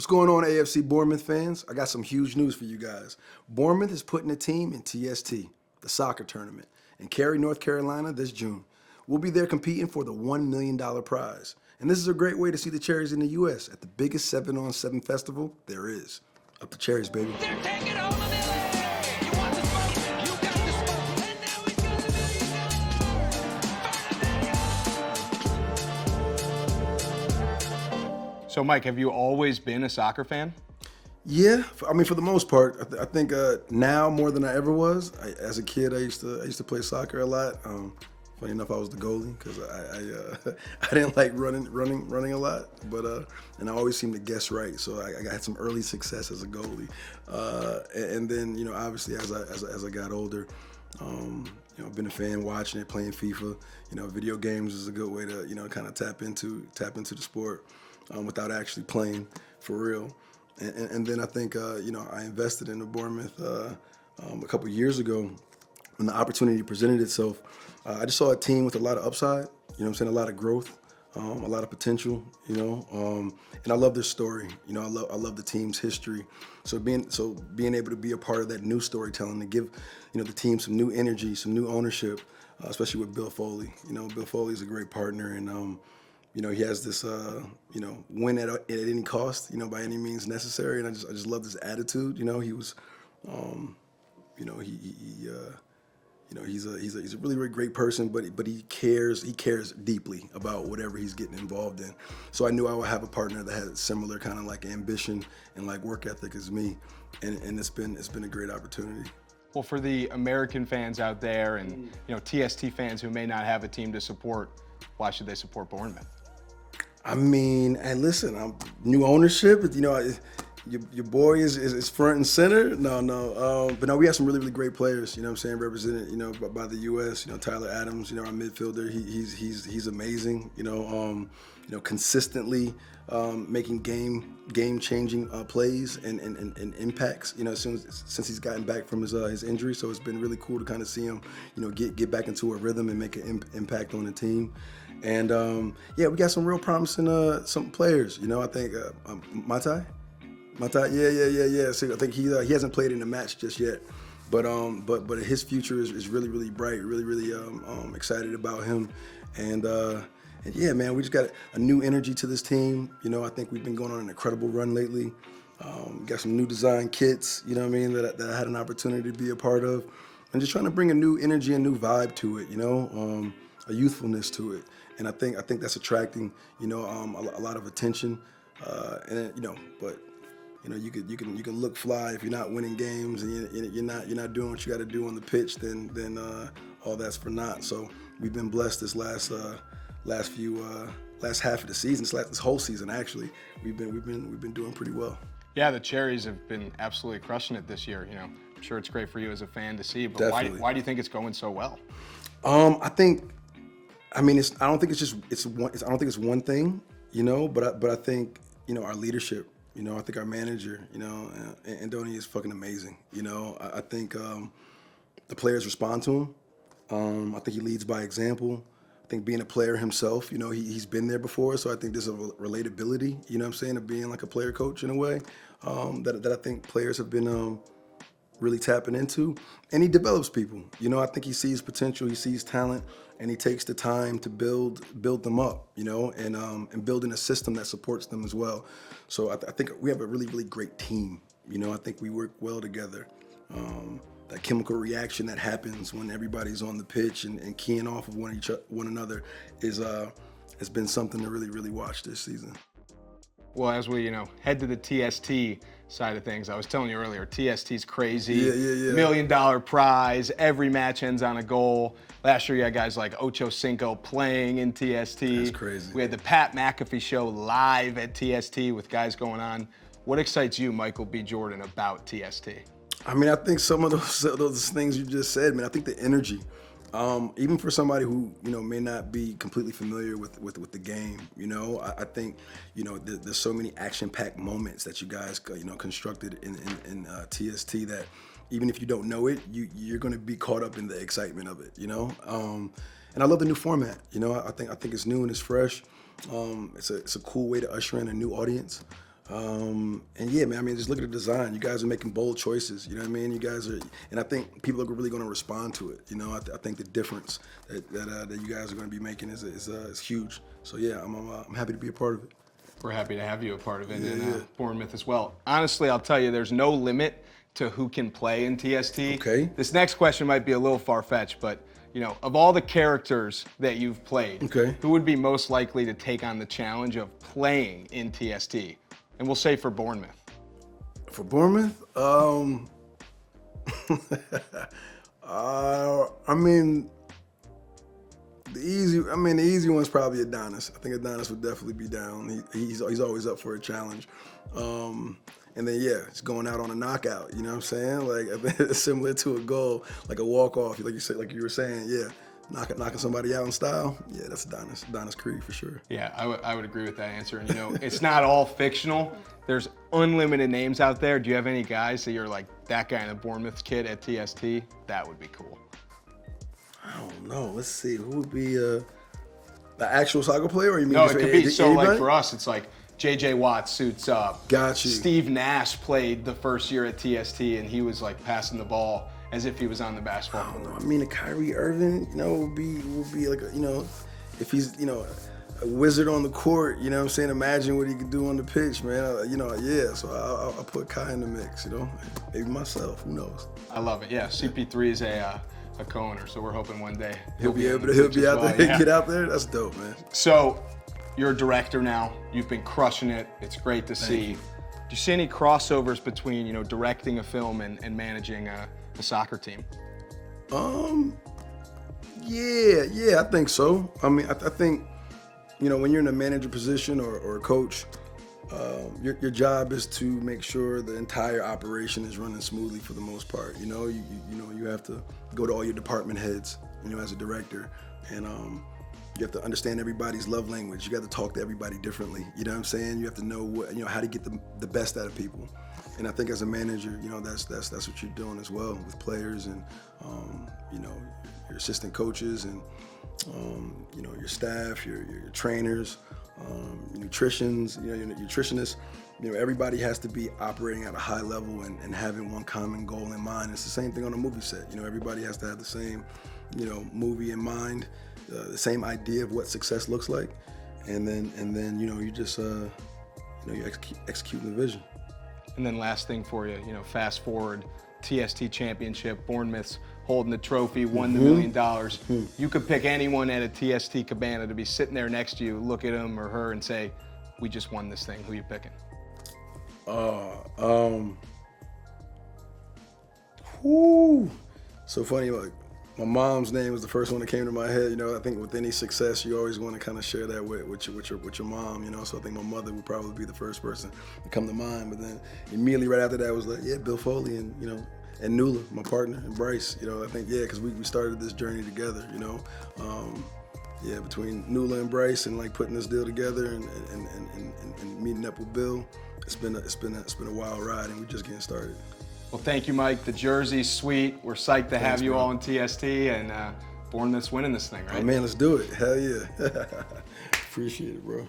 What's going on, AFC Bournemouth fans? I got some huge news for you guys. Bournemouth is putting a team in TST, the soccer tournament, in Cary, North Carolina this June. We'll be there competing for the $1 million prize. And this is a great way to see the Cherries in the U.S. at the biggest 7-on-7 festival there is. Up the Cherries, baby. They're taking home $1 million. You want the smoke? You got the smoke. And now we've got $1 million. So, Mike, have you always been a soccer fan? Yeah, I mean, for the most part, I think now more than I ever was. As a kid, I used to play soccer a lot. Funny enough, I was the goalie because I didn't like running a lot, but and I always seemed to guess right. So I had some early success as a goalie, and then obviously as I got older, I've been a fan watching it, playing FIFA. Video games is a good way to kind of tap into the sport without actually playing for real. And then I think I invested in the Bournemouth a couple years ago when the opportunity presented itself. I just saw a team with a lot of upside, a lot of growth, a lot of potential, and I love their story. I love the team's history. So being able to be a part of that new storytelling, to give the team some new energy, some new ownership, especially with Bill Foley. Bill Foley is a great partner, and he has this win at any cost, by any means necessary, and I just love this attitude. He was, he's a really, really great person, but he cares deeply about whatever he's getting involved in. So I knew I would have a partner that had similar kind of like ambition and like work ethic as me, and it's been a great opportunity. Well, for the American fans out there and TST fans who may not have a team to support, why should they support Bournemouth? I mean, and listen, new ownership. Your boy is front and center. No. But no, we have some really, really great players. Represented, by the U.S. Tyler Adams, our midfielder. He's amazing. Consistently making game-changing plays and impacts. Since he's gotten back from his injury, so it's been really cool to kind of see him, get back into a rhythm and make an impact on the team. And we got some real promising some players. I think Matai, yeah. So I think he hasn't played in a match just yet, but his future is really, really bright. Really excited about him, and yeah, man, we just got a new energy to this team. I think we've been going on an incredible run lately. Got some new design kits, that I had an opportunity to be a part of, and just trying to bring a new energy and new vibe to it. A youthfulness to it, and I think that's attracting a lot of attention, but you can look fly if you're not winning games and you're not doing what you got to do on the pitch, then all that's for naught. So we've been blessed this last half of the season, this whole season actually. We've been doing pretty well. Yeah, the Cherries have been absolutely crushing it this year. I'm sure it's great for you as a fan to see, but Definitely. Why do you think it's going so well? I don't think it's one thing, but I think our leadership. I think our manager, Andoni is fucking amazing. I think the players respond to him. I think he leads by example. I think being a player himself, he's been there before, so I think there's a relatability, of being like a player coach in a way, that I think players have been really tapping into. And he develops people. I think he sees potential, he sees talent, and he takes the time to build them up, and building a system that supports them as well. So I think we have a really, really great team. I think we work well together. That chemical reaction that happens when everybody's on the pitch and keying off of one another has been something to really, really watch this season. Well, as we, head to the TST side of things, I was telling you earlier, TST's crazy. Yeah. $1 million prize. Every match ends on a goal. Last year, you had guys like Ocho Cinco playing in TST. That's crazy. We had the Pat McAfee show live at TST with guys going on. What excites you, Michael B. Jordan, about TST? I mean, I think some of those things you just said, man. I think the energy, even for somebody who may not be completely familiar with the game, I think there's so many action-packed moments that you guys constructed in TST that even if you don't know it, you're going to be caught up in the excitement of it, And I love the new format. I think it's new and it's fresh. It's a cool way to usher in a new audience. And yeah, man, I mean, just look at the design. You guys are making bold choices. You know what I mean? You guys are, and I think people are really going to respond to it. You know, I think the difference that you guys are going to be making is huge. So yeah, I'm happy to be a part of it. We're happy to have you a part of it in Yeah. Bournemouth as well. Honestly, I'll tell you, there's no limit to who can play in TST. Okay. This next question might be a little far-fetched, but of all the characters that you've played, Okay. who would be most likely to take on the challenge of playing in TST? And we'll say for Bournemouth. For Bournemouth, I mean, the easy one's probably Adonis. I think Adonis would definitely be down. He's always up for a challenge. And then yeah, it's going out on a knockout. You know what I'm saying? Like I think it's similar to a goal, like a walk off. Like you said, like you were saying, yeah, knocking somebody out in style. Yeah, that's Adonis Creed for sure. Yeah, I would agree with that answer. And it's not all fictional. There's unlimited names out there. Do you have any guys that you're like, that guy in the Bournemouth kid at TST? That would be cool. I don't know. Let's see. Who would be the actual soccer player, or you mean? No, just it could be. So anybody? like for us, it's like JJ Watt suits up. Got you. Steve Nash played the first year at TST, and he was like passing the ball as if he was on the basketball I don't know. court. I mean, a Kyrie Irving, would be like if he's a wizard on the court. You know what I'm saying? Imagine what he could do on the pitch, man. Yeah. So I'll put Kai in the mix. Maybe myself. Who knows? I love it. Yeah, CP3 is a co-owner, so we're hoping one day He'll be on able the to pitch as out well. there, Yeah. get out there. That's dope, man. So, you're a director now. You've been crushing it. It's great to see. you. Do you see any crossovers between, directing a film and managing a soccer team? Yeah, I think so. I mean, I think, when you're in a manager position or a coach, your job is to make sure the entire operation is running smoothly for the most part. You have to go to all your department heads, as a director, and you have to understand everybody's love language. You got to talk to everybody differently. You know what I'm saying? You have to know how to get the best out of people. And I think as a manager, that's what you're doing as well with players and your assistant coaches and your staff, your trainers, nutritionists. Your nutritionists. Everybody has to be operating at a high level and having one common goal in mind. It's the same thing on a movie set. Everybody has to have the same movie in mind, the same idea of what success looks like, and then you just you're executing the vision. And then last thing for you, fast forward, TST Championship, Bournemouth's holding the trophy, won the $1 million. You could pick anyone at a TST cabana to be sitting there next to you, look at him or her and say, we just won this thing. Who you picking? So funny, like my mom's name was the first one that came to my head. I think with any success, you always want to kind of share that with your mom. So I think my mother would probably be the first person to come to mind. But then immediately right after that was like, yeah, Bill Foley and and Nula, my partner, and Bryce. I think because we started this journey together. Between Nula and Bryce and like putting this deal together and meeting up with Bill, it's been a wild ride, and we're just getting started. Well, thank you, Mike. The jersey's sweet. We're psyched to have you bro. all in TST, and Bournemouth's winning this thing, right? Oh man, let's do it. Hell yeah. Appreciate it, bro.